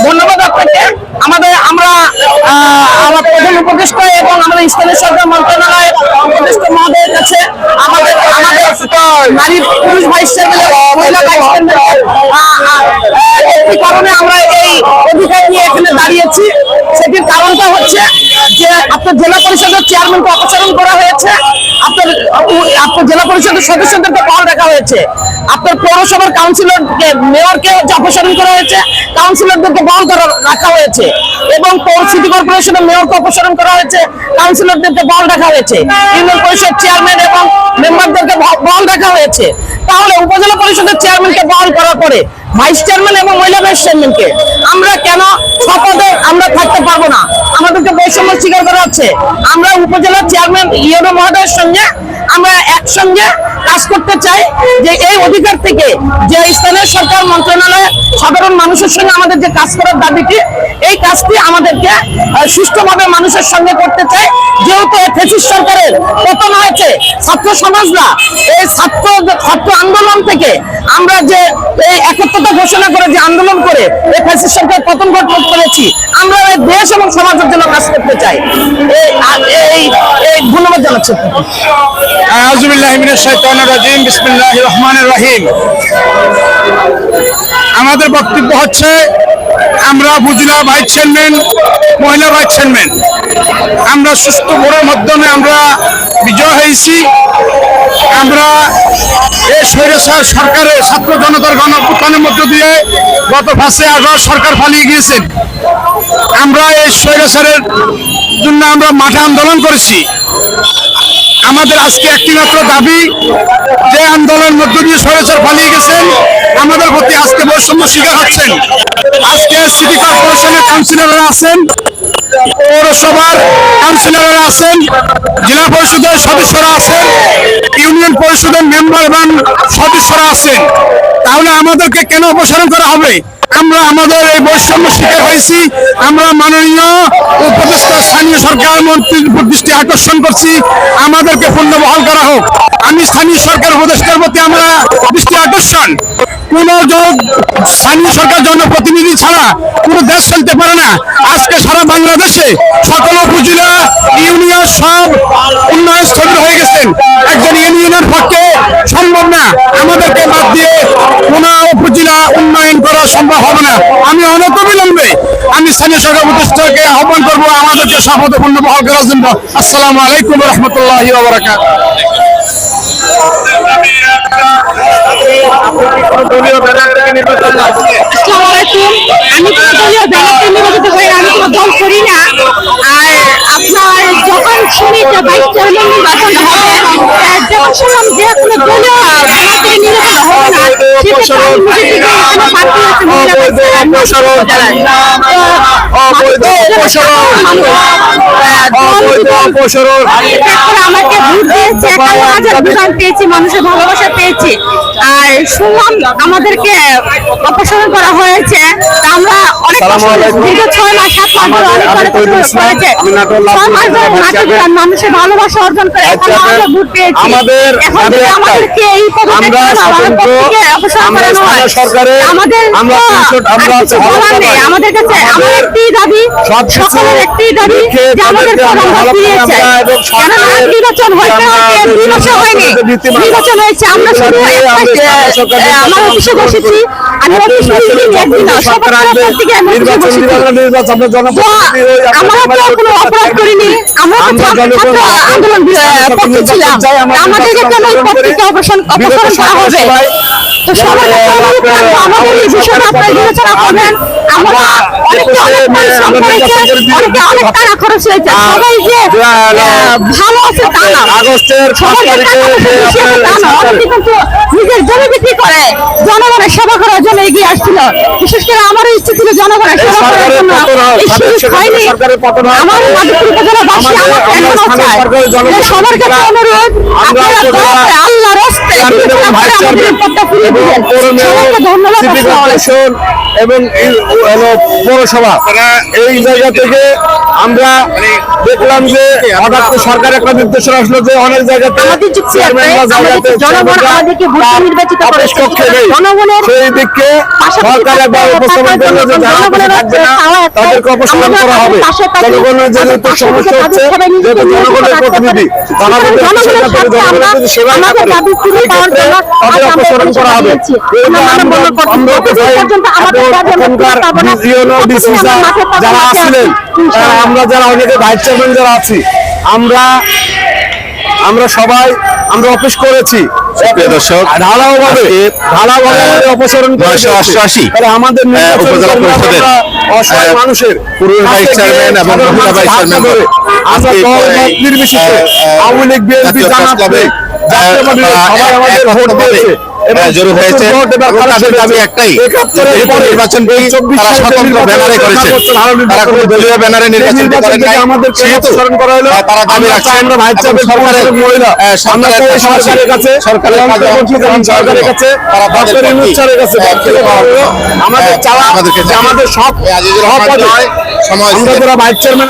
ধন্যবাদ আপনাকে। আমরা প্রধান উপদেষ্টা এবং আমাদের স্থানীয় সরকার মন্ত্রণালয়ের উপদেষ্টা মহোদয়ের কাছে আমাদের নারী পুরুষ ভাইস চেয়ারম্যান, মহিলা ভাইস চেয়ারম্যান একটি কারণে আমরা এই অধিকার নিয়ে এখানে দাঁড়িয়েছি। সেটির কারণটা হচ্ছে যে আপনার জেলা পরিষদের চেয়ারম্যানকে অপসারণ করা হয়েছে, আপনার জেলা পরিষদের সদস্যদেরকে বহাল রাখা হয়েছে, আপনার পৌরসভার কাউন্সিলরকে মেয়রকে অপসারণ করা হয়েছে, কাউন্সিলরদেরকে বহাল রাখা হয়েছে, এবং পৌর সিটি কর্পোরেশনের মেয়রকে অপসারণ করা হয়েছে, কাউন্সিলরদেরকে বহাল রাখা হয়েছে, ইউনিয়ন পরিষদ চেয়ারম্যান এবং মেম্বারদেরকে বহাল রাখা হয়েছে। তাহলে উপজেলা পরিষদের চেয়ারম্যানকে বহাল করার পরে ভাইস চেয়ারম্যান এবং মহিলা ভাইস চেয়ারম্যানকে আমরা কেন শপথে আমরা থাকতে পারবো না? আমাদেরকে বৈষম্য স্বীকার করা হচ্ছে। আমরা উপজেলা চেয়ারম্যান ইউনো মহোদয়ের সঙ্গে আমরা একসঙ্গে কাজ করতে চাই যে এই অধিকার থেকে যে স্থানীয় সরকার মন্ত্রণালয় সাধারণ মানুষের সঙ্গে আমাদের যে কাজ করার দাবিটি, এই কাজটি আমাদেরকে সুষ্ঠুভাবে মানুষের সঙ্গে করতে চাই। যেহেতু ফ্যাসিস্ট সরকারের পতন হয়েছে, ছাত্র সমাজরা এই ছাত্র আন্দোলন থেকে আমরা যে এই একত্রতা ঘোষণা করে যে আন্দোলন করে এই ফ্যাসিস্ট সরকার পতন করেছি, আমরা এই দেশ এবং সমাজের জন্য কাজ করতে চাই। এই ধন্যবাদ জানাচ্ছি। বিসমিল্লাহির রহমানির রহিম। আমাদের বক্তব্য হচ্ছে, আমরা উপজেলা ভাইস চেয়ারম্যান, মহিলা ভাইস চেয়ারম্যান আমরা সুষ্ঠু ভোটের মাধ্যমে আমরা বিজয় হয়েছি। আমরা এই স্বৈরাচার সরকারের ছাত্র জনতার গণঅভ্যুত্থানের মধ্য দিয়ে গত 5 আগস্ট সরকার পালিয়ে গিয়েছেন। আমরা এই স্বৈরাচারের জন্য আমরা মাঠে আন্দোলন করেছি। আমাদের আজকে একটি মাত্র দাবি, যে আন্দোলনের মধ্য দিয়ে স্বৈরাচার পালিয়ে গেছেন, আমাদের প্রতি আজকে বৈষম্য শিকার হচ্ছেন। আজকে সিটি কর্পোরেশনের কাউন্সিলররা আছেন, পৌরসভার কাউন্সিলররা আছেন, জেলা পরিষদের সদস্যরা আছেন, ইউনিয়ন পরিষদের মেম্বার এবং সদস্যরা আছেন। তাহলে আমাদেরকে কেন অপসারণ করা হবে? আমরা আমাদের এই বৈষম্য শিকার হয়েছি। আমরা মাননীয় উপদেষ্টা স্থানীয় সরকার মন্ত্রীর দৃষ্টি আকর্ষণ করছি, আমাদেরকে পুনর্বহাল করা হোক। আমি স্থানীয় সরকার উপদেষ্টার প্রতি আমরা দৃষ্টি আকর্ষণ, কোন স্থানীয় সরকার জনপ্রতিনিধি ছাড়া কোনো দেশ চলতে পারে না। আজকে সারা বাংলাদেশে সকল উপজেলা ইউনিয়ন সব উন্নয়ন স্থবির হয়ে গেছেন। একজন ইউনিয়নের পক্ষে সম্ভব না, আমাদেরকে বাদ দিয়ে কোন উপজেলা উন্নয়ন করা সম্ভব হবে না। আমি অনতিবিলম্বে স্থানীয় সরকার উপদেষ্টাকে আহ্বান করবো আমাদেরকে শপথে পুনর্বহাল করার জন্য। আসসালামু আলাইকুম ওয়া রাহমাতুল্লাহি ওয়া বারাকাতুহু। আমি দলীয় ব্যানার নির্বাচিত হয়ে আমি কোনো দল করি না। আর আপনার যখন শুনি যে ভাইস চেয়ারম্যান নির্বাচন হবে, যখন শুনলাম যে কোনো দলীয় ব্যানার নির্বাচন হবে না, আমাকে ভোট দিয়েছে, 51,000 ভোট পেয়েছি, মানুষের ভালোবাসা পেয়েছি। আর শুনলাম আমাদেরকে অপসারণ করা হয়েছে। আমরা অনেক দীর্ঘ 6 মাস 7 মাস মানুষের ভালোবাসা অর্জন করে আমরা ভোট পেয়েছি। এখন আমাদেরকে এই পদক্ষেপ অপসারণ করানো হয়, আমাদের আমাদের কাছে আমার একটি দাবি, সকলের একটি দাবি যে আমাদের ফিরিয়েছে। কেননা নির্বাচন হইতে 2 বছর হয়নি, নির্বাচন হয়েছে। আমরা শুধু আমার অফিসে বসেছি, আমি অফিসে একদিন সবার থেকে আমরা তো কোনো অপরাধ করিনি, আমরা আন্দোলন পক্ষে ছিলাম। আমাদেরকে কেন এই পত্রিকা অপসারণ করা হবে? তো সবার আমাদের এই বিষয়টা আপনারা বিবেচনা করবেন। আমরা অনেক টাকা খরচ হয়েছে, সবাই যে ভালো আছে তা না, কিন্তু নিজের জমি বিক্রি করে জনগণের সেবা করার জন্য এগিয়ে আসছিল। বিশেষ করে আমারও ইচ্ছে ছিল জনগণের সেবা করার জন্য। এই সুযোগ হয়নি। আমার মাধবপুর উপজেলাবাসী আমার এখনো চায়, সবার কাছে অনুরোধ, আপনারা আল্লাহর রাস্তে চেয়ারম্যান এবং ভাইস চেয়ারম্যান এবং পৌর মেয়র, সিটি কর্পোরেশন এবং পৌরসভা, এই জায়গা থেকে আমরা দেখলাম যে হঠাৎ করে সরকার একটা নির্দেশনা আসলো যে অনেক জায়গাতে আমাদের যুক্তি চেয়ারম্যান বা একটাই, জায়গাতে জনগণ আমাদেরকে ভোট দিয়ে নির্বাচিত তার করেছে। পক্ষে নেই। জনগণের সেই দিককে সরকার একবার উপস্থাপন করলো যে যারা পাশে থাকবে না তাদেরকে অপসারণ করা হবে। জনগণের যেহেতু সমস্যা হচ্ছে, যেহেতু জনগণের প্রতিনিধি, তারা যদি সেবা করে জনগণের সেবা না করে, এই ক্ষেত্রে তাদের অপসারণ করা হবে। আমরা কোথায় এখনকার ইউনো ডিসি যারা আছিলেন, আমরা যারা অনেকে ভাইস চেয়ারম্যান যারা আছি, আমরা সবাই অফিস করেছি দর্শক, ঢালাওভাবে অপসারণ করে 988 তাহলে আমাদের উপজেলা পরিষদের অসহায় মানুষের পুরুষ ভাইস চেয়ারম্যান এবং মহিলা ভাইস চেয়ারম্যান করে আমরা আজকে দল মত নির্বিশেষে আওয়ামী লীগ, বিএনপি, জাতীয় জামাত, ক্লাবে সবাই আমাদের ভোট দিয়েছে জড়ো হয়েছে। তাদের দাবি একটাই, যেহেতু নির্বাচনটি তারা স্বতন্ত্র ব্যানারে করেছে, তারা কোনো দলীয় ব্যানারে নির্বাচন করেন নাই, সেহেতু তারা দাবি রাখছেন সরকারের কাছে তারা আমাদের সব আজিজুর রহমান জয়, সময় আমরা যারা ভাইস চেয়ারম্যান